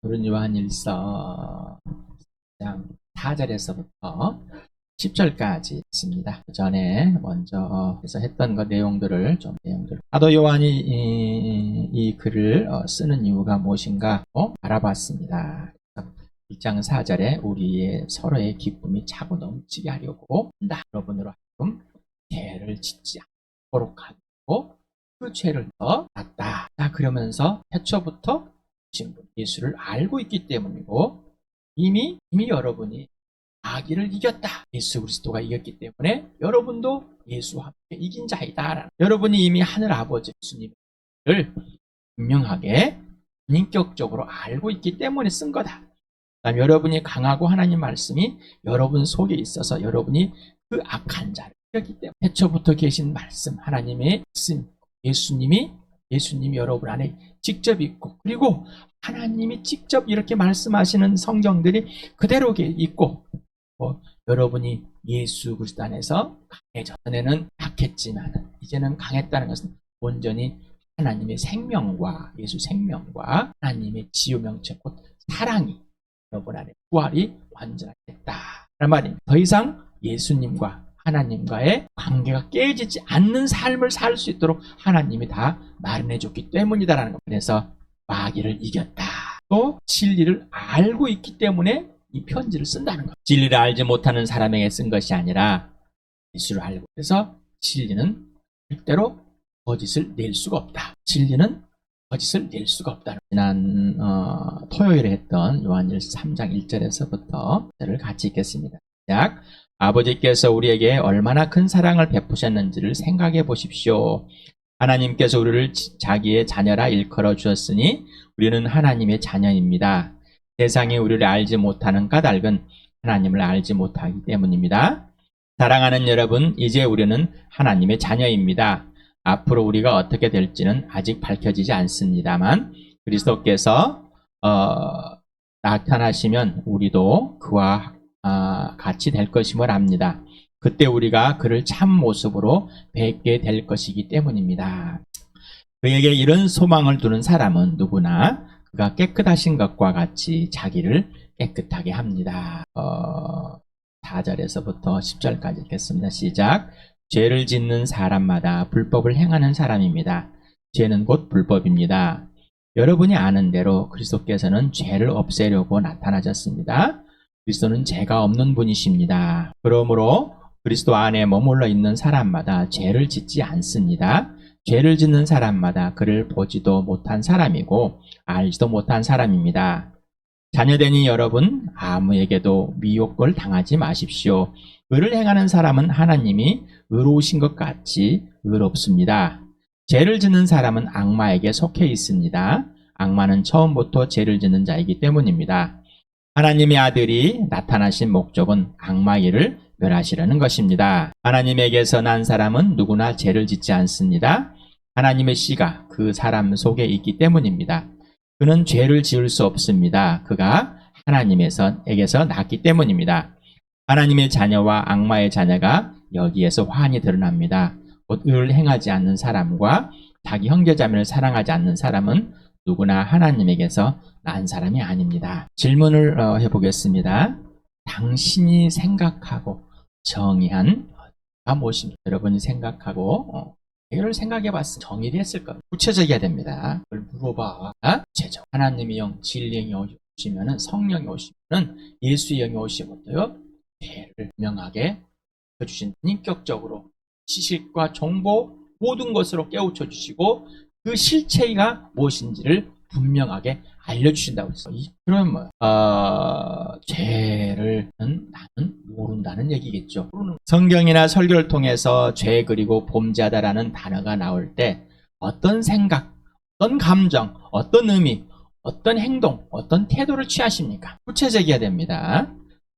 우리 요한일서 4절에서부터 10절까지 있습니다. 그 전에 먼저 해서 했던 그 내용들을 사도 요한이 이 글을 쓰는 이유가 무엇인가 알아봤습니다. 1장 4절에 우리의 서로의 기쁨이 차고 넘치게 하려고 여러분으로 하여금 죄를 짓지 않도록 하고 그 죄를 더 낫다. 그러면서 태초부터 예수를 알고 있기 때문이고 이미 여러분이 마귀를 이겼다. 예수 그리스도가 이겼기 때문에 여러분도 예수와 함께 이긴 자이다. 여러분이 이미 하늘 아버지 예수님을 분명하게 인격적으로 알고 있기 때문에 쓴 거다. 그다음 여러분이 강하고 하나님 말씀이 여러분 속에 있어서 여러분이 그 악한 자를 이겼기 때문에 태초부터 계신 말씀 하나님의 말씀 예수님이 여러분 안에 직접 있고 그리고 하나님이 직접 이렇게 말씀하시는 성경들이 그대로 있고 여러분이 예수 그리스도 안에서 강해져. 전에는 약했지만 이제는 강했다는 것은 온전히 하나님의 생명과 예수 생명과 하나님의 지유명체 곧 사랑이 여러분 안에 부활이 완전하겠다. 라는 말입니다. 더 이상 예수님과 하나님과의 관계가 깨지지 않는 삶을 살 수 있도록 하나님이 다 마련해 줬기 때문이다라는 것. 그래서 마귀를 이겼다. 또 진리를 알고 있기 때문에 이 편지를 쓴다는 것. 진리를 알지 못하는 사람에게 쓴 것이 아니라 예수를 알고. 그래서 진리는 절대로 거짓을 낼 수가 없다. 진리는 거짓을 낼 수가 없다. 지난 토요일에 했던 요한일서 3장 1절에서부터 를 같이 읽겠습니다. 시작. 아버지께서 우리에게 얼마나 큰 사랑을 베푸셨는지를 생각해 보십시오. 하나님께서 우리를 자기의 자녀라 일컬어 주셨으니 우리는 하나님의 자녀입니다. 세상이 우리를 알지 못하는 까닭은 하나님을 알지 못하기 때문입니다. 사랑하는 여러분, 이제 우리는 하나님의 자녀입니다. 앞으로 우리가 어떻게 될지는 아직 밝혀지지 않습니다만 그리스도께서 나타나시면 우리도 그와 같이 될 것임을 압니다. 그때 우리가 그를 참 모습으로 뵙게 될 것이기 때문입니다. 그에게 이런 소망을 두는 사람은 누구나 그가 깨끗하신 것과 같이 자기를 깨끗하게 합니다. 4절에서부터 10절까지 읽겠습니다. 시작. 죄를 짓는 사람마다 불법을 행하는 사람입니다. 죄는 곧 불법입니다. 여러분이 아는 대로 그리스도께서는 죄를 없애려고 나타나셨습니다. 그리스도는 죄가 없는 분이십니다. 그러므로 그리스도 안에 머물러 있는 사람마다 죄를 짓지 않습니다. 죄를 짓는 사람마다 그를 보지도 못한 사람이고 알지도 못한 사람입니다. 자녀되니 여러분 아무에게도 미혹을 당하지 마십시오. 의를 행하는 사람은 하나님이 의로우신 것 같이 의롭습니다. 죄를 짓는 사람은 악마에게 속해 있습니다. 악마는 처음부터 죄를 짓는 자이기 때문입니다. 하나님의 아들이 나타나신 목적은 악마 일을 멸하시려는 것입니다. 하나님에게서 난 사람은 누구나 죄를 짓지 않습니다. 하나님의 씨가 그 사람 속에 있기 때문입니다. 그는 죄를 지을 수 없습니다. 그가 하나님에게서 났기 때문입니다. 하나님의 자녀와 악마의 자녀가 여기에서 환히 드러납니다. 곧 의를 행하지 않는 사람과 자기 형제자매를 사랑하지 않는 사람은 누구나 하나님에게서 난 사람이 아닙니다. 질문을 해보겠습니다. 당신이 생각하고 정의한 무엇입니까? 여러분이 생각하고 이걸 생각해봤으면 정의를 했을 겁니다. 구체적이어야 됩니다. 그걸 물어봐. 구체적. 하나님의 영, 진리의 영이 오시면은 성령이 오시면은 예수의 영이 오시면도요 죄를 명하게 해주신 인격적으로 지식과 정보 모든 것으로 깨우쳐 주시고 그 실체가 무엇인지를 분명하게 알려주신다고 했어요. 그러면 죄를 나는 모른다는 얘기겠죠. 성경이나 설교를 통해서 죄 그리고 범죄하다라는 단어가 나올 때 어떤 생각, 어떤 감정, 어떤 의미, 어떤 행동, 어떤 태도를 취하십니까? 구체적이어야 됩니다.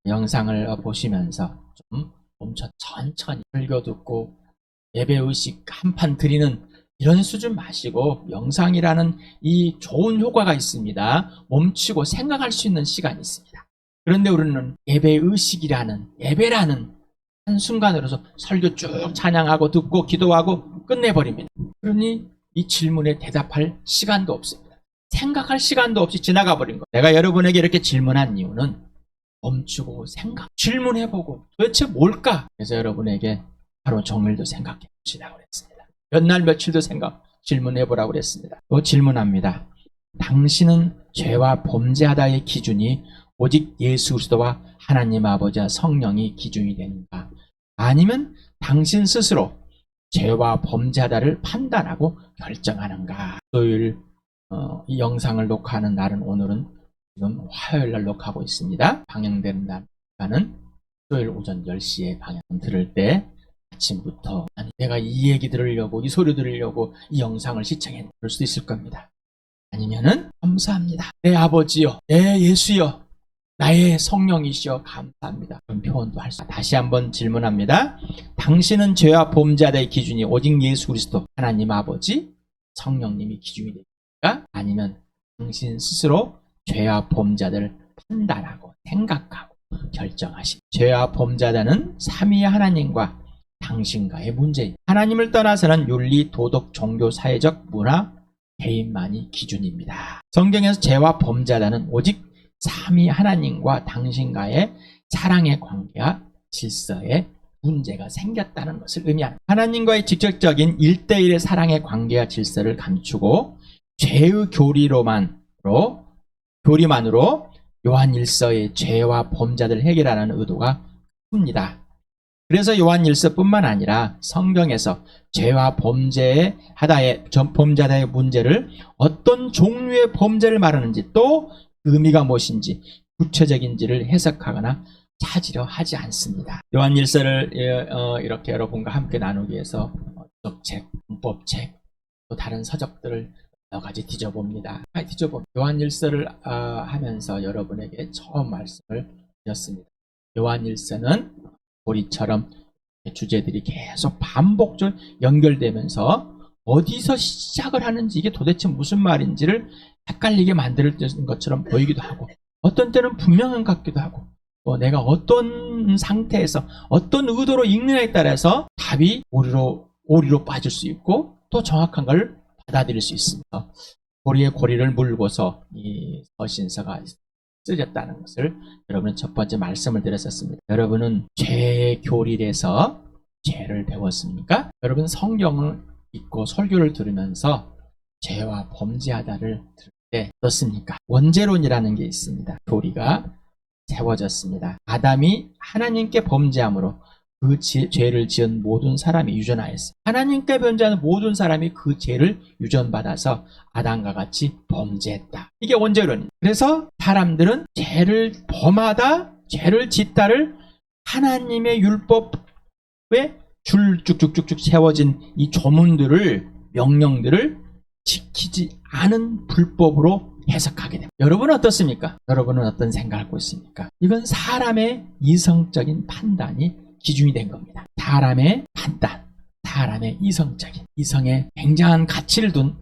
영상을 보시면서 좀 멈춰 천천히 설교 듣고 예배의식 한판 드리는 이런 수준 마시고 명상이라는 이 좋은 효과가 있습니다. 멈추고 생각할 수 있는 시간이 있습니다. 그런데 우리는 예배의식이라는 예배라는 한순간으로서 설교 쭉 찬양하고 듣고 기도하고 끝내버립니다. 그러니 이 질문에 대답할 시간도 없습니다. 생각할 시간도 없이 지나가 버린 거예요. 내가 여러분에게 이렇게 질문한 이유는 멈추고 질문해보고 도대체 뭘까? 그래서 여러분에게 하루 종일도 생각해 보시라고 그랬습니다. 몇 날 며칠도 질문해보라고 그랬습니다. 또 질문합니다. 당신은 죄와 범죄하다의 기준이 오직 예수 그리스도와 하나님 아버지와 성령이 기준이 되는가? 아니면 당신 스스로 죄와 범죄하다를 판단하고 결정하는가? 토요일 이 영상을 녹화하는 날은 오늘은 지금 화요일 날 녹화하고 있습니다. 방영되는 날은 토요일 오전 10시에 방영 들을 때 아침부터 아니 내가 이 얘기 들으려고 이 소리 들으려고 이 영상을 시청했는데 그럴 수도 있을 겁니다. 아니면은 감사합니다. 내 아버지요, 내 예수요, 나의 성령이시여 감사합니다. 그런 표현도 할 수 있습니다. 다시 한번 질문합니다. 당신은 죄와 범죄하다의 기준이 오직 예수 그리스도 하나님 아버지 성령님이 기준이 됩니까? 아니면 당신 스스로 죄와 범죄자들을 판단하고 생각하고 결정하신 죄와 범죄자는 삼위 하나님과 당신과의 문제입니다. 하나님을 떠나서는 윤리, 도덕, 종교, 사회적, 문화, 개인만이 기준입니다. 성경에서 죄와 범죄자는 오직 삼위 하나님과 당신과의 사랑의 관계와 질서에 문제가 생겼다는 것을 의미합니다. 하나님과의 직접적인 1대1의 사랑의 관계와 질서를 감추고 죄의 교리만으로 요한일서의 죄와 범죄를 해결하는 의도가 큽니다. 그래서 요한일서뿐만 아니라 성경에서 죄와 범죄하다의 문제를 어떤 종류의 범죄를 말하는지 또 의미가 무엇인지 구체적인지를 해석하거나 찾으려 하지 않습니다. 요한일서를 이렇게 여러분과 함께 나누기 위해서 도덕책, 문법책, 또 다른 서적들을 여러 가지 뒤져봅니다. 요한일서를 하면서 여러분에게 처음 말씀을 드렸습니다. 요한일서는 우리처럼 주제들이 계속 반복적으로 연결되면서 어디서 시작을 하는지 이게 도대체 무슨 말인지를 헷갈리게 만드는 것처럼 보이기도 하고 어떤 때는 분명한 것 같기도 하고 또 내가 어떤 상태에서 어떤 의도로 읽느냐에 따라서 답이 오리로 빠질 수 있고 또 정확한 걸 받아들일 수 있습니다. 고리에 고리를 물고서 이 서신서가 쓰였다는 것을 여러분은 첫 번째 말씀을 드렸었습니다. 여러분은 죄의 교리에서 죄를 배웠습니까? 여러분 성경을 읽고 설교를 들으면서 죄와 범죄하다를 들을 때 어떻습니까? 원죄론이라는 게 있습니다. 교리가 세워졌습니다. 아담이 하나님께 범죄함으로 그 죄를 지은 모든 사람이 유전하였어요. 하나님께 범죄하는 모든 사람이 그 죄를 유전받아서 아담과 같이 범죄했다. 이게 원죄론입니다. 그래서 사람들은 죄를 범하다, 죄를 짓다를 하나님의 율법에 쭉쭉쭉쭉 세워진 이 조문들을, 명령들을 지키지 않은 불법으로 해석하게 됩니다. 여러분은 어떻습니까? 여러분은 어떤 생각을 하고 있습니까? 이건 사람의 이성적인 판단이 기준이 된 겁니다. 사람의 판단, 사람의 이성의 굉장한 가치를 둔,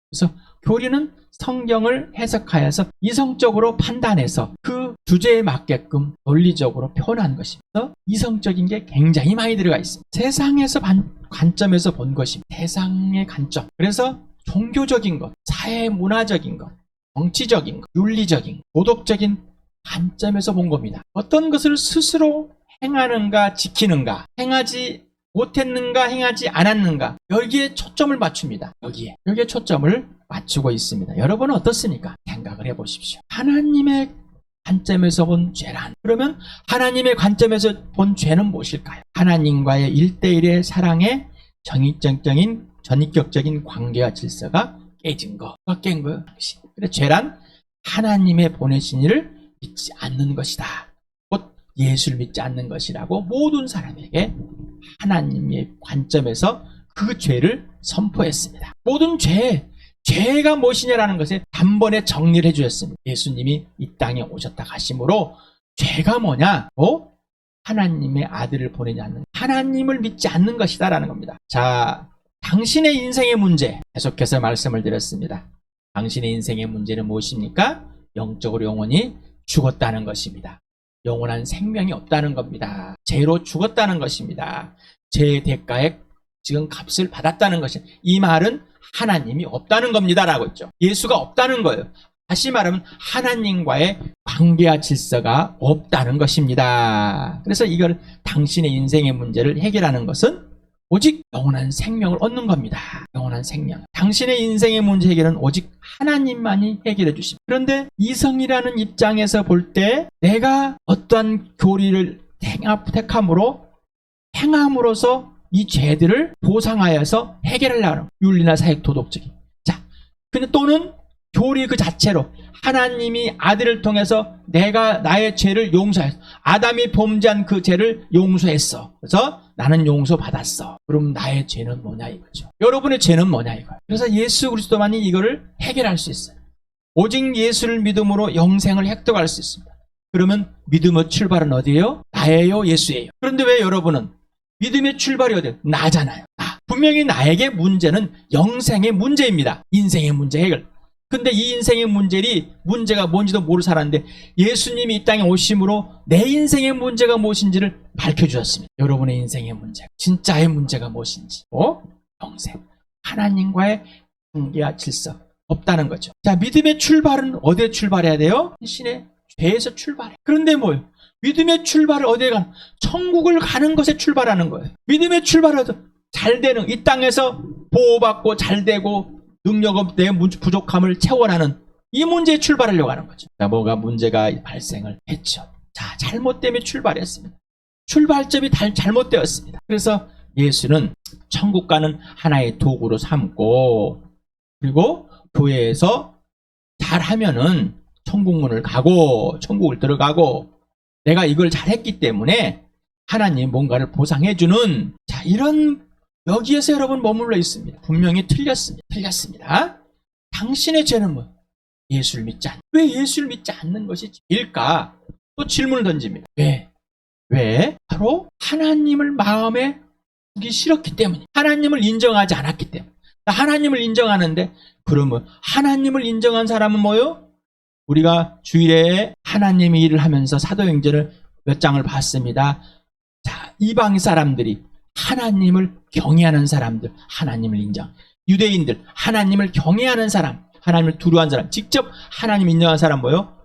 그래서 교리는 성경을 해석하여서 이성적으로 판단해서 그 주제에 맞게끔 논리적으로 표현한 것입니다. 이성적인 게 굉장히 많이 들어가 있습니다. 세상에서 관점에서 본 것입니다. 세상의 관점. 그래서 종교적인 것, 사회 문화적인 것, 정치적인 것, 윤리적인, 도덕적인 관점에서 본 겁니다. 어떤 것을 스스로 행하는가 지키는가, 행하지 못했는가 행하지 않았는가, 여기에 초점을 맞춥니다. 여기에 초점을 맞추고 있습니다. 여러분은 어떻습니까? 생각을 해보십시오. 하나님의 관점에서 본 죄란, 그러면 하나님의 관점에서 본 죄는 무엇일까요? 하나님과의 1대1의 사랑의 전인격적인 관계와 질서가 깨진 거. 누가 깬 거예요? 그래, 죄란 하나님의 보내신 이를 믿지 않는 것이다. 곧 예수를 믿지 않는 것이라고 모든 사람에게 하나님의 관점에서 그 죄를 선포했습니다. 모든 죄가 무엇이냐라는 것에 단번에 정리를 해주셨습니다. 예수님이 이 땅에 오셨다 가심으로 죄가 뭐냐? 하나님의 아들을 보내지 않는, 하나님을 믿지 않는 것이다라는 겁니다. 자, 당신의 인생의 문제, 계속해서 말씀을 드렸습니다. 당신의 인생의 문제는 무엇입니까? 영적으로 영원히 죽었다는 것입니다. 영원한 생명이 없다는 겁니다. 죄로 죽었다는 것입니다. 죄의 대가에 지금 값을 받았다는 것입니다. 이 말은 하나님이 없다는 겁니다라고 했죠. 예수가 없다는 거예요. 다시 말하면 하나님과의 관계와 질서가 없다는 것입니다. 그래서 이걸 당신의 인생의 문제를 해결하는 것은 오직 영원한 생명을 얻는 겁니다. 영원한 생명. 당신의 인생의 문제 해결은 오직 하나님만이 해결해 주십니다. 그런데 이성이라는 입장에서 볼 때 내가 어떠한 교리를 행함으로써 이 죄들을 보상하여서 해결하려는 윤리나 사회 도덕적인. 자, 근데 또는 교리 그 자체로 하나님이 아들을 통해서 내가 나의 죄를 용서했어. 아담이 범죄한 그 죄를 용서했어. 그래서 나는 용서받았어. 그럼 나의 죄는 뭐냐 이거죠. 여러분의 죄는 뭐냐 이거예요. 그래서 예수 그리스도만이 이거를 해결할 수 있어요. 오직 예수를 믿음으로 영생을 획득할 수 있습니다. 그러면 믿음의 출발은 어디예요? 나예요, 예수예요. 그런데 왜 여러분은 믿음의 출발이 어디예요? 나잖아요. 나. 분명히 나에게 문제는 영생의 문제입니다. 인생의 문제 해결. 근데 이 인생의 문제가 뭔지도 모르고 살았는데 예수님이 이 땅에 오심으로 내 인생의 문제가 무엇인지를 밝혀주셨습니다. 여러분의 인생의 문제, 진짜의 문제가 무엇인지. 영생. 하나님과의 관계와 질서 없다는 거죠. 자, 믿음의 출발은 어디에 출발해야 돼요? 신의 죄에서 출발해. 그런데 뭐예요? 믿음의 출발을 어디에 가는? 천국을 가는 것에 출발하는 거예요. 믿음의 출발은 잘 되는, 이 땅에서 보호받고 잘 되고 능력 없는 내 부족함을 채워나는 이 문제에 출발하려고 하는 거죠. 자, 뭐가 문제가 발생을 했죠. 자, 잘못됨에 출발했습니다. 출발점이 잘못되었습니다. 그래서 예수는 천국 가는 하나의 도구로 삼고, 그리고 교회에서 잘하면은 천국문을 가고 천국을 들어가고 내가 이걸 잘했기 때문에 하나님 뭔가를 보상해주는, 자, 이런 여기에서 여러분 머물러 있습니다. 분명히 틀렸습니다. 당신의 죄는 뭐? 예수를 믿지 않는. 왜 예수를 믿지 않는 것이 죄일까? 또 질문을 던집니다. 왜? 바로 하나님을 마음에 두기 싫었기 때문이에요. 하나님을 인정하지 않았기 때문에. 하나님을 인정하는데, 그러면 하나님을 인정한 사람은 뭐요? 우리가 주일에 하나님의 일을 하면서 사도행전을 몇 장을 봤습니다. 자, 이방 사람들이 하나님을 경외하는 사람들, 하나님을 인정. 유대인들, 하나님을 경외하는 사람, 하나님을 두려워하는 사람, 직접 하나님 인정하는 사람 뭐요?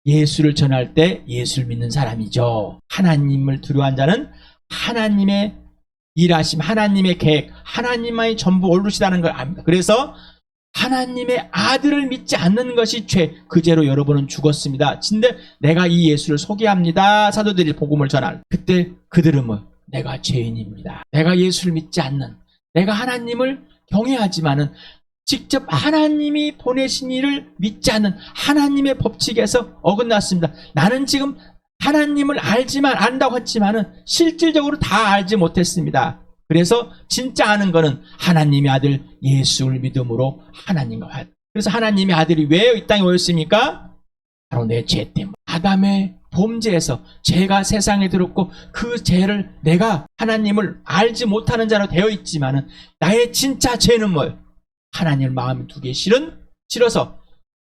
예수를 전할 때 예수를 믿는 사람이죠. 하나님을 두려워하는 자는 하나님의 일하심, 하나님의 계획, 하나님만이 전부 옳으시다는 걸 압니다. 그래서 하나님의 아들을 믿지 않는 것이 죄. 그 죄로 여러분은 죽었습니다. 근데 내가 이 예수를 소개합니다. 사도들이 복음을 전할. 그때 그들은 뭐? 내가 죄인입니다. 내가 예수를 믿지 않는, 내가 하나님을 경외하지만은 직접 하나님이 보내신 이를 믿지 않는 하나님의 법칙에서 어긋났습니다. 나는 지금 하나님을 안다고 했지만은 실질적으로 다 알지 못했습니다. 그래서 진짜 아는 거는 하나님의 아들 예수를 믿음으로 하나님과 화해. 그래서 하나님의 아들이 왜 이 땅에 오셨습니까? 바로 내 죄 때문에. 아담의 범죄에서 죄가 세상에 들었고 그 죄를 내가 하나님을 알지 못하는 자로 되어 있지만은 나의 진짜 죄는 뭐예요? 하나님을 마음에 두기 싫어서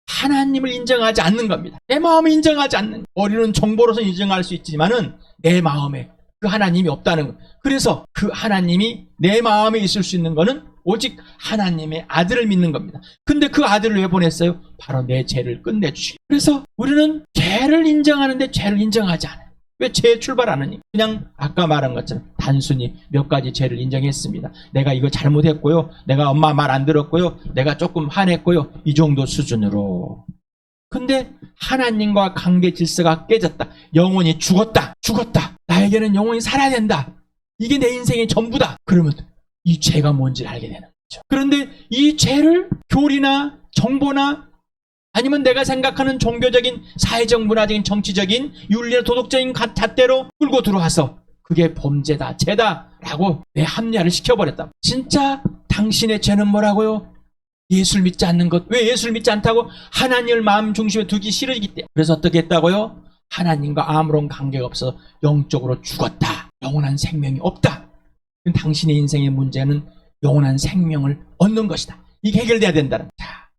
하나님을 인정하지 않는 겁니다. 내 마음을 인정하지 않는. 우리는 정보로서 인정할 수 있지만은 내 마음에 그 하나님이 없다는 것. 그래서 그 하나님이 내 마음에 있을 수 있는 거는 오직 하나님의 아들을 믿는 겁니다. 근데 그 아들을 왜 보냈어요? 바로 내 죄를 끝내주시고. 그래서 우리는 죄를 인정하는데 죄를 인정하지 않아요. 왜 죄에 출발하느니? 그냥 아까 말한 것처럼 단순히 몇 가지 죄를 인정했습니다. 내가 이거 잘못했고요. 내가 엄마 말 안 들었고요. 내가 조금 화냈고요. 이 정도 수준으로. 근데 하나님과 관계 질서가 깨졌다. 영혼이 죽었다. 나에게는 영혼이 살아야 된다. 이게 내 인생의 전부다. 그러면 이 죄가 뭔지를 알게 되는 거죠. 그런데 이 죄를 교리나 정보나 아니면 내가 생각하는 종교적인, 사회적, 문화적인, 정치적인, 윤리나 도덕적인 잣대로 끌고 들어와서 그게 범죄다, 죄다라고 내 합리화를 시켜버렸다. 진짜 당신의 죄는 뭐라고요? 예수를 믿지 않는 것. 왜 예수를 믿지 않다고? 하나님을 마음 중심에 두기 싫어지기 때문에. 그래서 어떻게 했다고요? 하나님과 아무런 관계가 없어 영적으로 죽었다. 영원한 생명이 없다. 당신의 인생의 문제는 영원한 생명을 얻는 것이다. 이게 해결돼야 된다는 거다.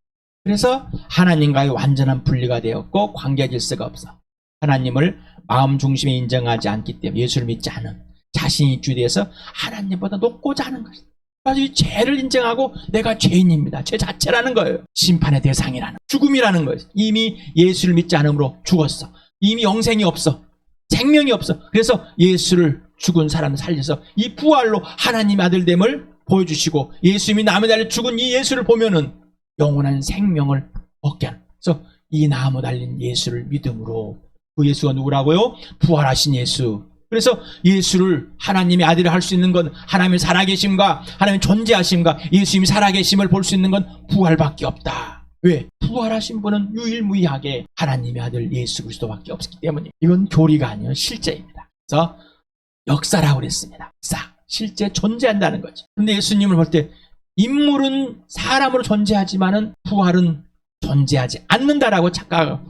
그래서 하나님과의 완전한 분리가 되었고 관계 질서가 없어. 하나님을 마음 중심에 인정하지 않기 때문에 예수를 믿지 않은 자신이 주되어서 하나님보다 높고자 하는 것이다. 아주 이 죄를 인정하고 내가 죄인입니다. 죄 자체라는 거예요. 심판의 대상이라는, 죽음이라는 거예요. 이미 예수를 믿지 않으므로 죽었어. 이미 영생이 없어. 생명이 없어. 그래서 예수를 죽은 사람 살려서 이 부활로 하나님의 아들됨을 보여주시고, 예수님이 나무 달려 죽은 이 예수를 보면은 영원한 생명을 얻게 하는. 그래서 이 나무 달린 예수를 믿음으로, 그 예수가 누구라고요? 부활하신 예수. 그래서 예수를 하나님의 아들이 할 수 있는 건, 하나님의 살아계심과 하나님의 존재하심과 예수님이 살아계심을 볼 수 있는 건 부활밖에 없다. 왜? 부활하신 분은 유일무이하게 하나님의 아들 예수 그리스도밖에 없기 때문에. 이건 교리가 아니에요. 실제입니다. 그래서 역사라고 그랬습니다. 실제 존재한다는 거죠. 그런데 예수님을 볼 때 인물은 사람으로 존재하지만은 부활은 존재하지 않는다라고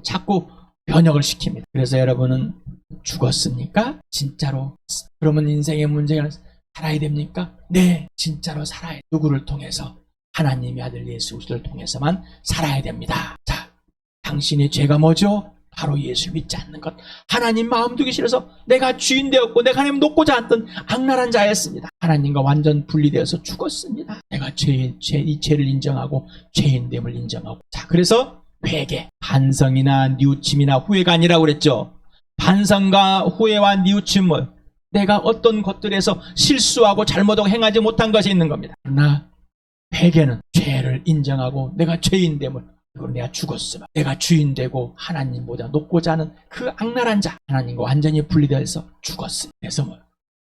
자꾸 변형을 시킵니다. 그래서 여러분은 죽었습니까? 진짜로? 그러면 인생의 문제가 살아야 됩니까? 네, 진짜로 살아야 돼요. 누구를 통해서? 하나님의 아들 예수 그리스도를 통해서만 살아야 됩니다. 자, 당신의 죄가 뭐죠? 바로 예수를 믿지 않는 것. 하나님 마음 두기 싫어서 내가 주인 되었고 내가 하나님 놓고자 했던 악랄한 자였습니다. 하나님과 완전 분리되어서 죽었습니다. 내가 이 죄를 인정하고 죄인됨을 인정하고. 자, 그래서 회개, 반성이나 뉘우침이나 후회가 아니라고 그랬죠. 반성과 후회와 뉘우침은 내가 어떤 것들에서 실수하고 잘못하고 행하지 못한 것이 있는 겁니다. 그러나 회개는 죄를 인정하고 내가 죄인됨을, 그리고 내가 죽었으면 내가 주인 되고 하나님보다 높고자 하는 그 악랄한 자, 하나님과 완전히 분리되어서 죽었습니다. 그래서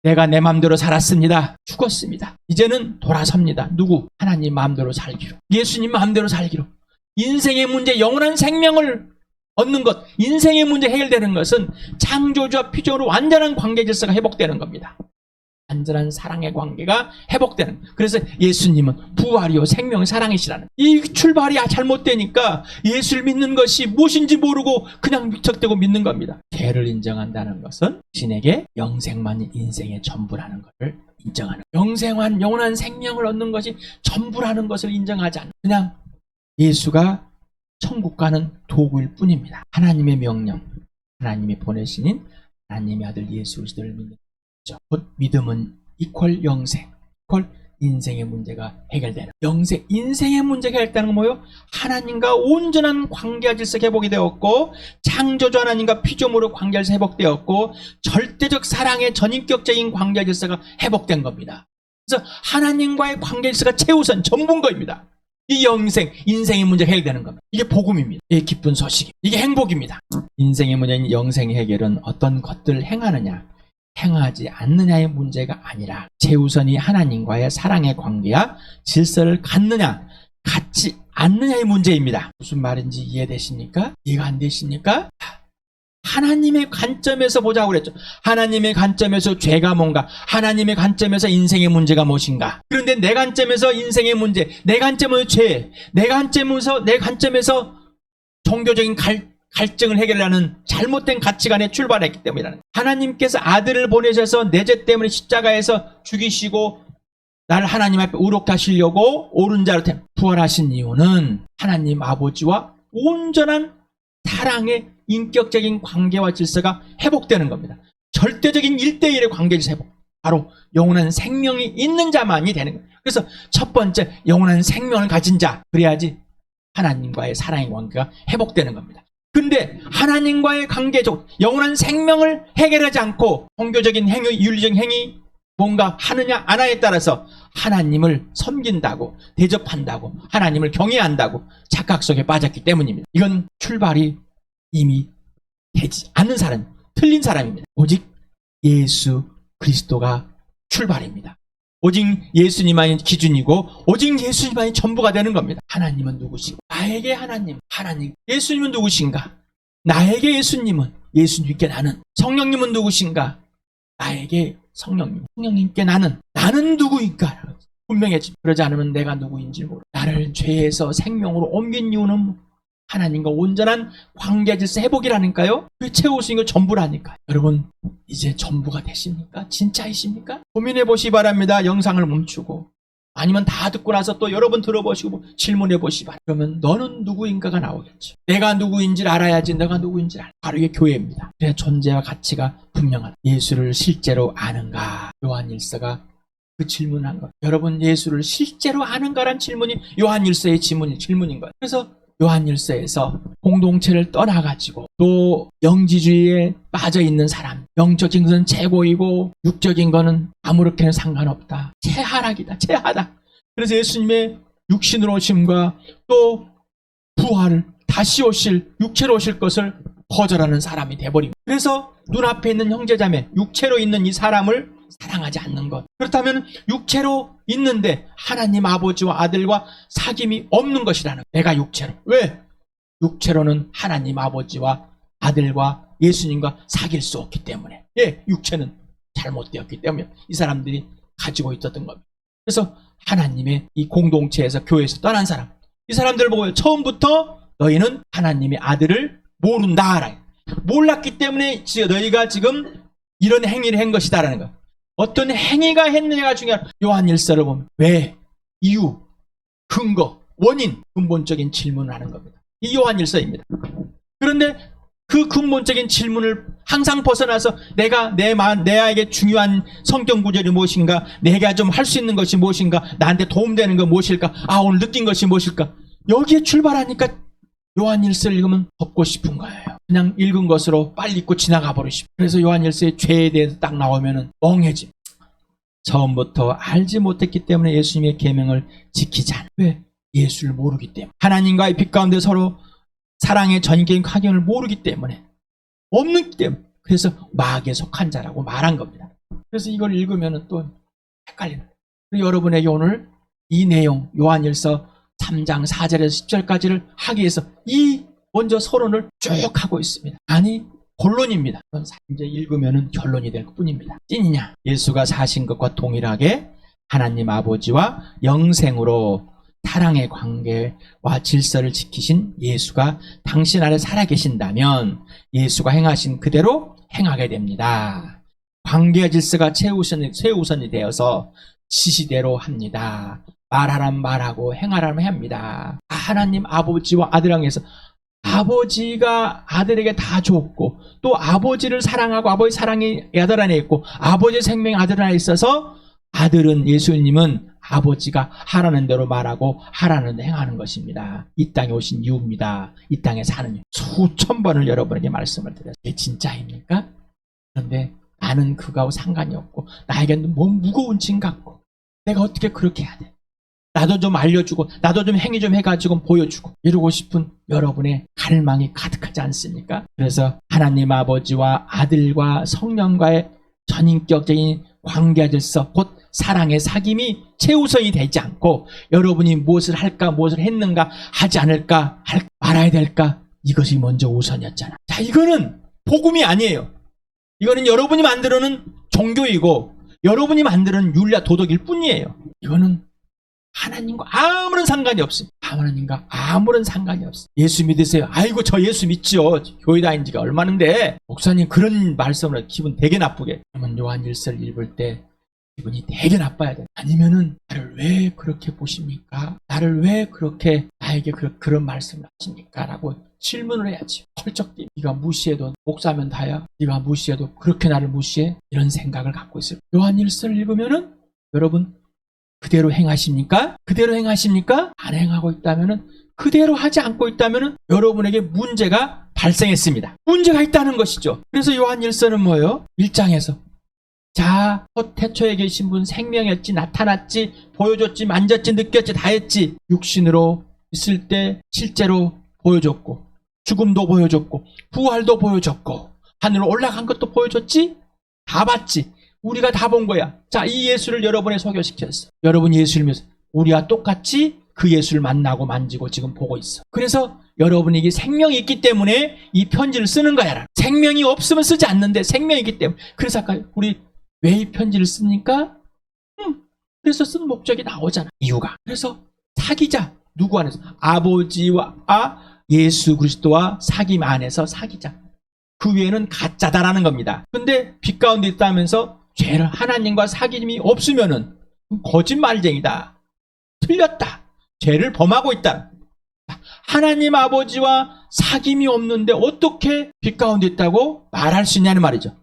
내가 내 마음대로 살았습니다. 죽었습니다. 이제는 돌아섭니다. 누구? 하나님 마음대로 살기로, 예수님 마음대로 살기로. 인생의 문제, 영원한 생명을 얻는 것, 인생의 문제 해결되는 것은 창조주와 피조로 완전한 관계 질서가 회복되는 겁니다. 완전한 사랑의 관계가 회복되는. 그래서 예수님은 부활이요 생명 사랑이시라는, 이 출발이 잘못되니까 예수를 믿는 것이 무엇인지 모르고 그냥 미척대고 믿는 겁니다. 죄를 인정한다는 것은 신에게 영생만이 인생의 전부라는 것을 인정하는, 영생한 영원한 생명을 얻는 것이 전부라는 것을 인정하지 않는, 그냥 예수가 천국 가는 도구일 뿐입니다. 하나님의 명령, 하나님이 보내신 하나님의 아들 예수 그리스도를 믿는 거죠. 곧 믿음은 이퀄 영생, 이퀄 인생의 문제가 해결되는, 영생, 인생의 문제가 해결되는 건 뭐예요? 하나님과 온전한 관계와 질서가 회복이 되었고, 창조주 하나님과 피조물의 관계가 회복되었고, 절대적 사랑의 전인격적인 관계와 질서가 회복된 겁니다. 그래서 하나님과의 관계 질서가 최우선 전부인 겁니다. 이 영생, 인생의 문제가 해결되는 겁니다. 이게 복음입니다. 이게 기쁜 소식, 이게 행복입니다. 인생의 문제인 영생의 해결은 어떤 것들을 행하느냐, 행하지 않느냐의 문제가 아니라 최우선이 하나님과의 사랑의 관계와 질서를 갖느냐, 갖지 않느냐의 문제입니다. 무슨 말인지 이해되십니까? 이해가 안 되십니까? 하나님의 관점에서 보자고 그랬죠. 하나님의 관점에서 죄가 뭔가, 하나님의 관점에서 인생의 문제가 무엇인가. 그런데 내 관점에서 인생의 문제, 내 관점에서 죄, 내 관점에서 종교적인 갈증을 해결하는 잘못된 가치관에 출발했기 때문이라는 거예요. 하나님께서 아들을 보내셔서 내 죄 때문에 십자가에서 죽이시고 나를 하나님 앞에 의롭게 하시려고 옳은 자로 부활하신 이유는 하나님 아버지와 온전한 사랑의 인격적인 관계와 질서가 회복되는 겁니다. 절대적인 1대1의 관계 질서 회복, 바로 영원한 생명이 있는 자만이 되는 거예요. 그래서 첫 번째, 영원한 생명을 가진 자, 그래야지 하나님과의 사랑의 관계가 회복되는 겁니다. 근데 하나님과의 관계적 영원한 생명을 해결하지 않고 종교적인 행위, 윤리적인 행위 뭔가 하느냐 안 하냐에 따라서 하나님을 섬긴다고, 대접한다고, 하나님을 경외한다고 착각 속에 빠졌기 때문입니다. 이건 출발이 이미 되지 않는 사람, 틀린 사람입니다. 오직 예수 그리스도가 출발입니다. 오직 예수님만이 기준이고 오직 예수님만이 전부가 되는 겁니다. 하나님은 누구시고, 나에게 하나님, 예수님은 누구신가? 나에게 예수님은, 예수님께 나는. 성령님은 누구신가? 나에게 성령님께 나는 누구인가? 분명해지. 그러지 않으면 내가 누구인지 모르. 나를 죄에서 생명으로 옮긴 이유는 하나님과 온전한 관계 질서 회복이라니까요. 그 최우수인 거 전부라니까요. 여러분, 이제 전부가 되십니까? 진짜이십니까? 고민해 보시기 바랍니다. 영상을 멈추고, 아니면 다 듣고 나서 또 여러 번 들어보시고 질문해 보시기 바랍니다. 그러면 너는 누구인가가 나오겠죠. 내가 누구인지를 알아야지. 내가 누구인지를 바로 이게 교회입니다. 그래야 존재와 가치가 분명한, 예수를 실제로 아는가. 요한 1서가 그 질문한 것. 여러분 예수를 실제로 아는가란 질문이 요한일서의 질문인 거예요. 그래서 요한일서에서 공동체를 떠나가지고 또 영지주의에 빠져있는 사람, 영적인 것은 최고이고 육적인 것은 아무렇게나 상관없다. 최하락이다. 최하다. 그래서 예수님의 육신으로 오심과 또 부활을 다시 오실 육체로 오실 것을 거절하는 사람이 돼버린 거예요. 그래서 눈앞에 있는 형제자매, 육체로 있는 이 사람을 사랑하지 않는 것. 그렇다면 육체로 있는데 하나님 아버지와 아들과 사귐이 없는 것이라는 거예요. 내가 육체로. 왜? 육체로는 하나님 아버지와 아들과 예수님과 사귈 수 없기 때문에. 예, 육체는 잘못되었기 때문에 이 사람들이 가지고 있었던 겁니다. 그래서 하나님의 이 공동체에서 교회에서 떠난 사람, 이 사람들을 보고 처음부터 너희는 하나님의 아들을 모른다. 몰랐기 때문에 너희가 지금 이런 행위를 한 것이다라는 거예요. 어떤 행위가 했느냐가 중요한. 요한일서를 보면 왜, 이유, 근거, 원인, 근본적인 질문을 하는 겁니다. 이 요한일서입니다. 그런데 그 근본적인 질문을 항상 벗어나서 내에게 중요한 성경 구절이 무엇인가, 내가 좀 할 수 있는 것이 무엇인가, 나한테 도움되는 건 무엇일까, 오늘 느낀 것이 무엇일까, 여기에 출발하니까 요한일서를 읽으면 덮고 싶은 거예요. 그냥 읽은 것으로 빨리 읽고 지나가 버리시고. 그래서 요한일서의 죄에 대해서 딱 나오면은 멍해짐. 처음부터 알지 못했기 때문에 예수님의 계명을 지키지 않아요. 왜? 예수를 모르기 때문에. 하나님과의 빛 가운데 서로 사랑의 전인격인 관계를 모르기 때문에, 없는 때문에. 그래서 마귀에 속한 자라고 말한 겁니다. 그래서 이걸 읽으면은 또 헷갈리는 거예요. 여러분에게 오늘 이 내용, 요한일서 3장 4절에서 10절까지를 하기 위해서 이 먼저 서론을 쭉 하고 있습니다. 아니, 본론입니다. 이제 읽으면 결론이 될 뿐입니다. 찐이냐? 예수가 사신 것과 동일하게 하나님 아버지와 영생으로 사랑의 관계와 질서를 지키신 예수가 당신 안에 살아계신다면 예수가 행하신 그대로 행하게 됩니다. 관계와 질서가 최우선이 되어서 지시대로 합니다. 말하라면 말하고 행하라면 합니다. 하나님 아버지와 아들에게서 아버지가 아들에게 다 줬고 또 아버지를 사랑하고 아버지 사랑이 아들 안에 있고 아버지의 생명이 아들 안에 있어서 아들은, 예수님은 아버지가 하라는 대로 말하고 하라는 대로 행하는 것입니다. 이 땅에 오신 이유입니다. 이 땅에 사는 이유. 수천 번을 여러분에게 말씀을 드렸어요. 이게 진짜입니까? 그런데 나는 그거하고 상관이 없고 나에게는 몸 무거운 짐 같고 내가 어떻게 그렇게 해야 돼? 나도 좀 알려주고 나도 좀 행위 좀 해가지고 보여주고 이러고 싶은 여러분의 갈망이 가득하지 않습니까? 그래서 하나님 아버지와 아들과 성령과의 전인격적인 관계 질서, 곧 사랑의 사귐이 최우선이 되지 않고 여러분이 무엇을 할까, 무엇을 했는가, 하지 않을까, 말아야 될까, 이것이 먼저 우선이었잖아. 자, 이거는 복음이 아니에요. 이거는 여러분이 만들어놓은 종교이고 여러분이 만드는 윤리와 도덕일 뿐이에요. 이거는 하나님과 아무런 상관이 없습니다. 하나님과 아무런 상관이 없어요. 예수 믿으세요. 아이고 저 예수 믿지요. 교회 다닌 지가 얼마는데. 목사님 그런 말씀을 기분 되게 나쁘게. 그러면 요한일서를 읽을 때 기분이 되게 나빠야 돼. 아니면은 나를 왜 그렇게 보십니까? 나를 왜 그렇게 나에게 그런 말씀을 하십니까? 라고 질문을 해야지. 펄쩍 뛰. 네가 무시해도 목사면 다야. 네가 무시해도 그렇게 나를 무시해? 이런 생각을 갖고 있어요. 요한일서를 읽으면은 여러분 그대로 행하십니까? 그대로 행하십니까? 안 행하고 있다면은, 그대로 하지 않고 있다면은 여러분에게 문제가 발생했습니다. 문제가 있다는 것이죠. 그래서 요한일서는 뭐예요? 1장에서 자, 첫 태초에 계신 분 생명이었지, 나타났지, 보여줬지, 만졌지, 느꼈지, 다 했지. 육신으로 있을 때 실제로 보여줬고 죽음도 보여줬고 부활도 보여줬고 하늘로 올라간 것도 보여줬지. 다 봤지. 우리가 다 본 거야. 자, 이 예수를 여러분에 소개시켰어. 여러분 예수를 믿어서 우리와 똑같이 그 예수를 만나고 만지고 지금 보고 있어. 그래서 여러분에게 생명이 있기 때문에 이 편지를 쓰는 거야. 생명이 없으면 쓰지 않는데 생명이 있기 때문에. 그래서 아까 우리 왜 이 편지를 씁니까? 그래서 쓴 목적이 나오잖아. 이유가. 그래서 사귀자. 누구 안에서? 아버지와 예수 그리스도와 사귐 안에서 사귀자. 그 외에는 가짜다라는 겁니다. 근데 빛 가운데 있다면서 죄를 하나님과 사귐이 없으면은 거짓말쟁이다. 틀렸다. 죄를 범하고 있다. 하나님 아버지와 사귐이 없는데 어떻게 빛 가운데 있다고 말할 수 있냐는 말이죠.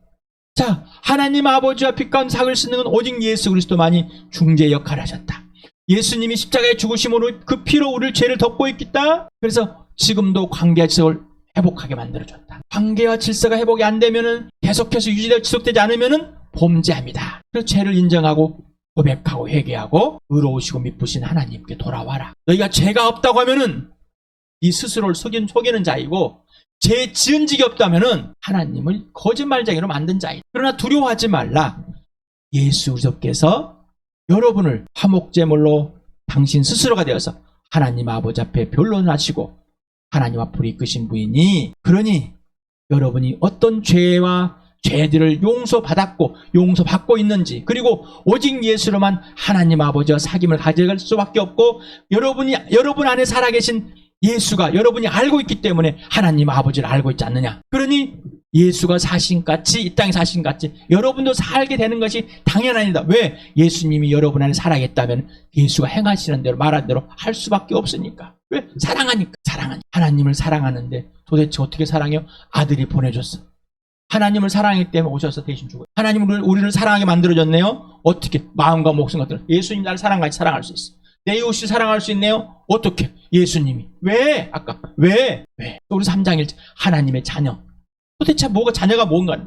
자, 하나님 아버지와 빛 가운데 사귈 수 있는 건 오직 예수 그리스도만이 중재 역할을 하셨다. 예수님이 십자가에 죽으심으로 그 피로 우리를 죄를 덮고 있겠다. 그래서 지금도 관계와 질서를 회복하게 만들어줬다. 관계와 질서가 회복이 안 되면은 계속해서 유지되고 지속되지 않으면은 범죄합니다. 그래서 죄를 인정하고 고백하고 회개하고 의로우시고 미쁘신 하나님께 돌아와라. 너희가 죄가 없다고 하면은 이 스스로를 속이는 자이고 죄 지은 적이 없다면은 하나님을 거짓말쟁이로 만든 자이다. 그러나 두려워하지 말라. 예수 그리스도께서 여러분을 화목제물로 당신 스스로가 되어서 하나님 아버지 앞에 변론하시고 하나님 앞으로 이끄신 분이니, 그러니 여러분이 어떤 죄들을 용서받고 있는지, 그리고 오직 예수로만 하나님 아버지와 사귐을 가져갈 수밖에 없고, 여러분 안에 살아계신 예수가 여러분이 알고 있기 때문에 하나님 아버지를 알고 있지 않느냐. 그러니 예수가 사신같이 이 땅에 사신같이 여러분도 살게 되는 것이 당연합니다. 왜? 예수님이 여러분 안에 살아겠다면 예수가 행하시는 대로 말한 대로 할 수밖에 없으니까. 왜? 사랑하니까. 하나님을 사랑하는데 도대체 어떻게 사랑해요? 아들이 보내줬어. 하나님을 사랑하기 때문에 오셔서 대신 죽어요. 하나님은 우리를 사랑하게 만들어줬네요. 어떻게? 마음과 목숨 같은 예수님 나를 사랑같이 사랑할 수 있어. 내 이웃을 사랑할 수 있네요. 어떻게? 예수님이. 왜? 아까 왜? 우리 3장 1절 하나님의 자녀. 도대체 뭐가 자녀가 뭔가?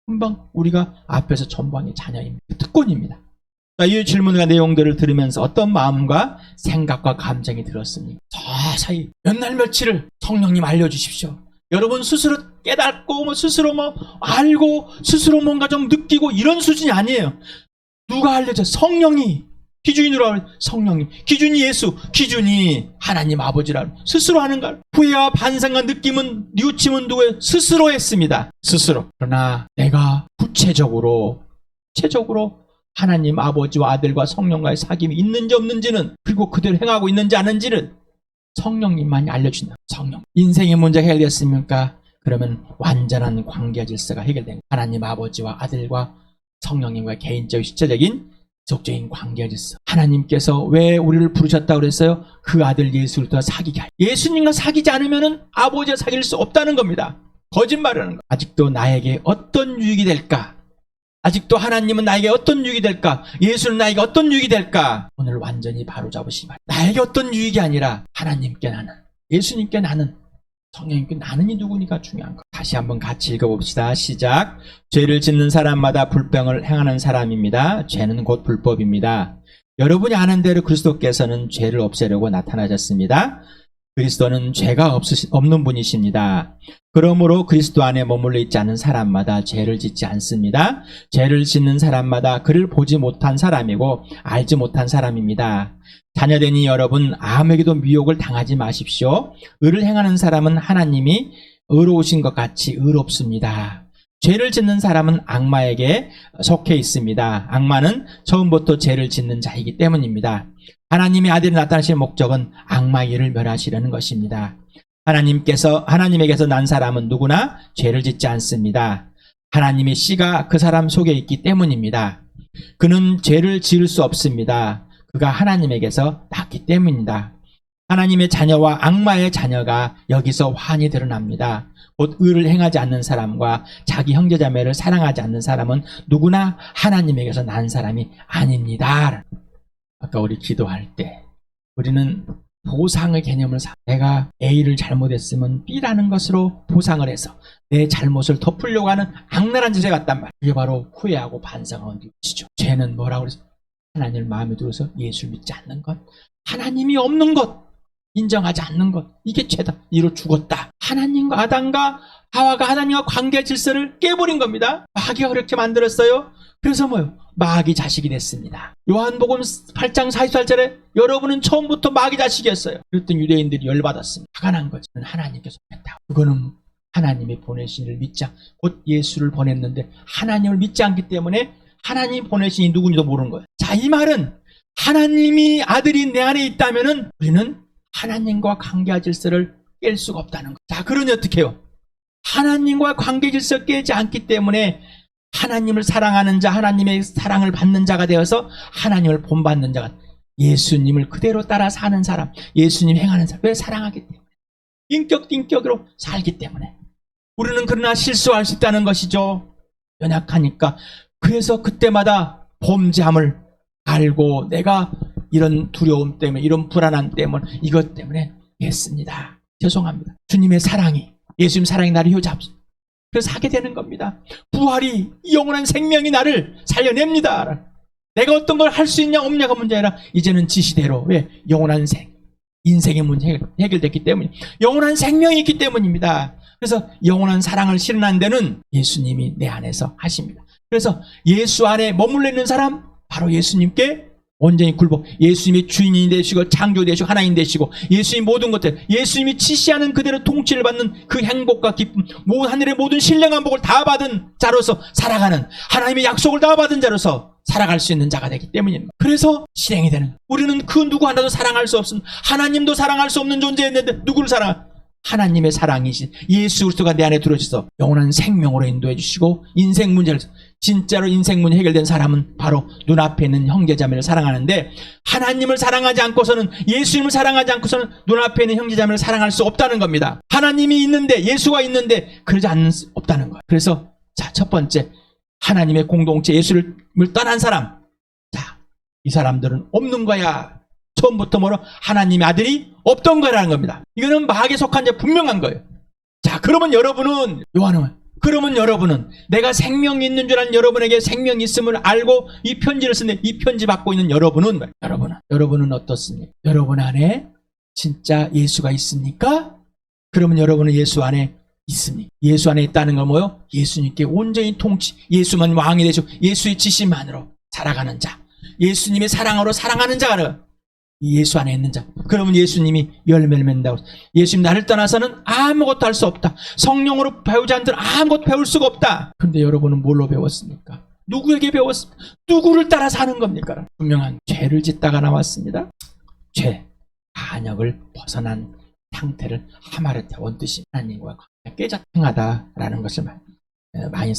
금방 우리가 앞에서 전방의 자녀입니다. 특권입니다. 이 질문과 내용들을 들으면서 어떤 마음과 생각과 감정이 들었습니까? 서서히 몇 날 며칠을 성령님 알려주십시오. 여러분 스스로 깨닫고 스스로 알고 스스로 뭔가 좀 느끼고 이런 수준이 아니에요. 누가 알려줘? 성령이. 기준이라고. 성령님. 기준이 예수. 기준이 하나님 아버지라고. 스스로 하는 걸. 후회와 반성과 느낌은 뉘우침은 누구예요? 스스로 했습니다. 스스로. 그러나 내가 구체적으로 하나님 아버지와 아들과 성령과의 사귐이 있는지 없는지는, 그리고 그대로 행하고 있는지 아닌지는 성령님만이 알려준다. 성령. 인생의 문제가 해결됐습니까? 그러면 완전한 관계 질서가 해결된 하나님 아버지와 아들과 성령님과의 개인적 실제적인 지속적인 관계 질서. 하나님께서 왜 우리를 부르셨다고 그랬어요? 그 아들 예수를 더 사귀게 하려. 예수님과 사귀지 않으면 아버지와 사귈 수 없다는 겁니다. 거짓말하는 거. 아직도 나에게 어떤 유익이 될까? 아직도 하나님은 나에게 어떤 유익이 될까? 예수는 나에게 어떤 유익이 될까? 오늘 완전히 바로잡으시기 바랍니다. 나에게 어떤 유익이 아니라 하나님께 나는, 예수님께 나는, 성령님께 나는이 누구니까 중요한 거. 다시 한번 같이 읽어봅시다. 시작. 죄를 짓는 사람마다 불병을 행하는 사람입니다. 죄는 곧 불법입니다. 여러분이 아는 대로 그리스도께서는 죄를 없애려고 나타나셨습니다. 그리스도는 죄가 없는 분이십니다. 그러므로 그리스도 안에 머물러 있지 않은 사람마다 죄를 짓지 않습니다. 죄를 짓는 사람마다 그를 보지 못한 사람이고 알지 못한 사람입니다. 자녀되니 여러분 아무에게도 미혹을 당하지 마십시오. 의를 행하는 사람은 하나님이 의로우신 것 같이 의롭습니다. 죄를 짓는 사람은 악마에게 속해 있습니다. 악마는 처음부터 죄를 짓는 자이기 때문입니다. 하나님의 아들이 나타나실 목적은 악마의 일을 멸하시려는 것입니다. 하나님에게서 난 사람은 누구나 죄를 짓지 않습니다. 하나님의 씨가 그 사람 속에 있기 때문입니다. 그는 죄를 지을 수 없습니다. 그가 하나님에게서 났기 때문입니다. 하나님의 자녀와 악마의 자녀가 여기서 환히 드러납니다. 곧 의를 행하지 않는 사람과 자기 형제자매를 사랑하지 않는 사람은 누구나 하나님에게서 난 사람이 아닙니다. 아까 우리 기도할 때 우리는 보상의 개념을 내가 A를 잘못했으면 B라는 것으로 보상을 해서 내 잘못을 덮으려고 하는 악랄한 짓을 같단 말이에요. 그게 바로 후회하고 반성하는 것이죠. 죄는 뭐라고 그래서 하나님을 마음에 들어서 예수를 믿지 않는 것, 하나님이 없는 것, 인정하지 않는 것, 이게 죄다. 이로 죽었다. 하나님과 아담과 하와가 하나님과 관계 질서를 깨버린 겁니다. 마귀가 그렇게 만들었어요. 그래서 마귀 자식이 됐습니다. 요한복음 8장 44절에 여러분은 처음부터 마귀 자식이었어요. 그랬더니 유대인들이 열받았습니다. 화가 난 거죠. 하나님께서 했다. 그거는 하나님이 보내신 이를 믿지 곧 예수를 보냈는데 하나님을 믿지 않기 때문에 하나님 보내신 이 누군지도 모르는 거예요. 자, 이 말은 하나님이 아들이 내 안에 있다면은 우리는 하나님과 관계 질서를 깰 수가 없다는 거예요. 자, 그러니 어떻게 해요? 하나님과 관계 질서 깨지 않기 때문에 하나님을 사랑하는 자, 하나님의 사랑을 받는 자가 되어서 하나님을 본받는 자가, 예수님을 그대로 따라 사는 사람, 예수님 행하는 사람. 왜? 사랑하기 때문에. 인격으로 살기 때문에. 우리는 그러나 실수할 수 있다는 것이죠. 연약하니까. 그래서 그때마다 범죄함을 알고 내가 이런 두려움 때문에, 이런 불안함 때문에, 이것 때문에 했습니다. 죄송합니다. 주님의 사랑이, 예수님 사랑이 나를 휘어잡습니다. 그래서 하게 되는 겁니다. 부활이, 영원한 생명이 나를 살려냅니다. 내가 어떤 걸 할 수 있냐 없냐가 문제 아니라 이제는 지시대로, 왜? 영원한 인생의 문제 해결됐기 때문에, 영원한 생명이 있기 때문입니다. 그래서 영원한 사랑을 실현한 데는 예수님이 내 안에서 하십니다. 그래서 예수 안에 머물러 있는 사람, 바로 예수님께 온전히 굴복, 예수님이 주인이 되시고 창조 되시고 하나님 되시고 예수님 모든 것들, 예수님이 지시하는 그대로 통치를 받는 그 행복과 기쁨, 하늘의 모든 신령한 복을 다 받은 자로서 살아가는, 하나님의 약속을 다 받은 자로서 살아갈 수 있는 자가 되기 때문입니다. 그래서 실행이 되는, 우리는 그 누구 하나도 사랑할 수 없는, 하나님도 사랑할 수 없는 존재였는데 누구를 하나님의 사랑이신 예수 그리스도가 내 안에 들어오셔서 영원한 생명으로 인도해 주시고, 인생 문제를, 진짜로 인생 문제 해결된 사람은 바로 눈앞에 있는 형제자매를 사랑하는데, 하나님을 사랑하지 않고서는, 예수님을 사랑하지 않고서는 눈앞에 있는 형제자매를 사랑할 수 없다는 겁니다. 하나님이 있는데, 예수가 있는데 그러지 않는 수 없다는 거예요. 그래서 자, 첫 번째, 하나님의 공동체, 예수를 떠난 사람, 자, 이 사람들은 없는 거야. 처음부터 뭐로 하나님의 아들이 없던 거라는 겁니다. 이거는 마귀에 속한 자 분명한 거예요. 자, 그러면 여러분은, 그러면 여러분은 내가 생명이 있는 줄 아는 여러분에게 생명이 있음을 알고 이 편지를 쓰는데, 이 편지 받고 있는 여러분은 어떻습니까? 여러분 안에 진짜 예수가 있습니까? 그러면 여러분은 예수 안에 있습니까? 예수 안에 있다는 건 뭐요? 예수님께 온전히 통치, 예수만 왕이 되시고 예수의 지시만으로 살아가는 자, 예수님의 사랑으로 사랑하는 자가 예수 안에 있는 자. 그러면 예수님이 열매를 맺는다고. 예수님 나를 떠나서는 아무것도 할 수 없다. 성령으로 배우지 않는 아무것도 배울 수가 없다. 근데 여러분은 뭘로 배웠습니까? 누구에게 배웠습니까? 누구를 따라 사는 겁니까? 분명한 죄를 짓다가 나왔습니다. 죄, 반역을 벗어난 상태를 하마르테 원뜻이 하나님과 깨작행하다라는 것을 많이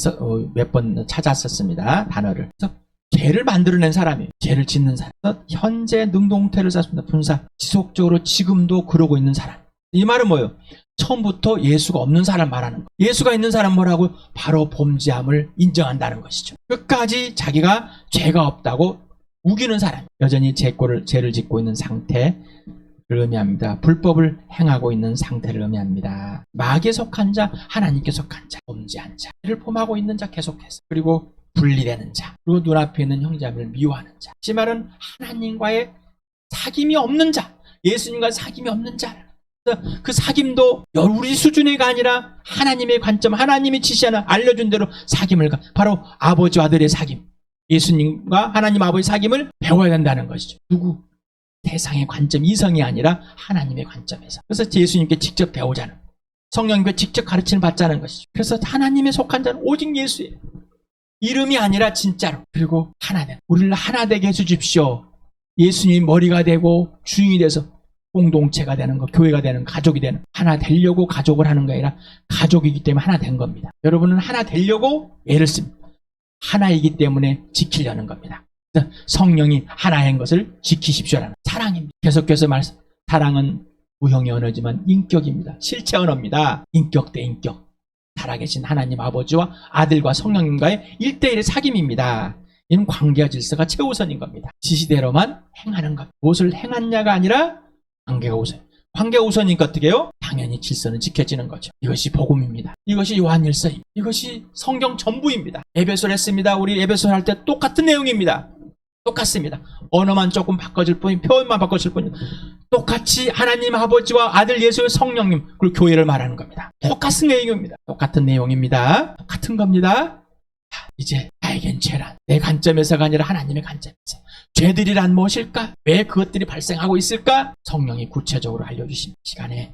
몇 번 찾았었습니다. 단어를. 그래서 죄를 만들어낸 사람이에요. 죄를 짓는 사람. 현재 능동태를 쌓습니다. 분사. 지속적으로 지금도 그러고 있는 사람. 이 말은 뭐예요? 처음부터 예수가 없는 사람 말하는 거예요. 예수가 있는 사람 뭐라고? 바로 범죄함을 인정한다는 것이죠. 끝까지 자기가 죄가 없다고 우기는 사람. 여전히 죄를 짓고 있는 상태를 의미합니다. 불법을 행하고 있는 상태를 의미합니다. 마귀에 속한 자, 하나님께 속한 자, 범죄한 자, 죄를 범하고 있는 자 계속해서. 그리고 분리되는 자, 그리고 눈앞에 있는 형제자매를 미워하는 자. 이 말은 하나님과의 사귐이 없는 자, 예수님과 사귐이 없는 자. 그 사귐도 우리 수준의가 아니라 하나님의 관점, 하나님이 지시하는 알려준 대로 사귐을, 바로 아버지와 아들의 사귐, 예수님과 하나님 아버지 사귐을 배워야 된다는 것이죠. 누구? 세상의 관점, 이성이 아니라 하나님의 관점에서. 그래서 예수님께 직접 배우자는, 성령님께 직접 가르침을 받자는 것이죠. 그래서 하나님에 속한 자는 오직 예수예요. 이름이 아니라 진짜로. 그리고 하나 된, 우리를 하나 되게 해주십시오. 예수님이 머리가 되고 주인이 돼서 공동체가 되는 거, 교회가 되는, 가족이 되는, 하나 되려고 가족을 하는 게 아니라 가족이기 때문에 하나 된 겁니다. 여러분은 하나 되려고 애를 씁니다. 하나이기 때문에 지키려는 겁니다. 성령이 하나인 것을 지키십시오라는 사랑입니다. 계속해서 말씀, 사랑은 무형의 언어지만 인격입니다. 실체 언어입니다. 인격 대 인격. 살아계신 하나님 아버지와 아들과 성령님과의 1대1의 사귐입니다. 이는 관계와 질서가 최우선인 겁니다. 지시대로만 행하는 것. 무엇을 행했냐가 아니라 관계가 우선. 관계가 우선이니까 어떻게 해요? 당연히 질서는 지켜지는 거죠. 이것이 복음입니다. 이것이 요한일서입니다. 이것이 성경 전부입니다. 에베소를 했습니다. 우리 에베소 할 때 똑같은 내용입니다. 똑같습니다. 언어만 조금 바꿔줄 뿐, 표현만 바꿔줄 뿐, 똑같이 하나님 아버지와 아들 예수의 성령님, 그리고 교회를 말하는 겁니다. 똑같은 내용입니다. 똑같은 내용입니다. 똑같은 겁니다. 자, 이제 나에겐 죄란, 내 관점에서가 아니라 하나님의 관점에서. 죄들이란 무엇일까? 왜 그것들이 발생하고 있을까? 성령이 구체적으로 알려주신 시간에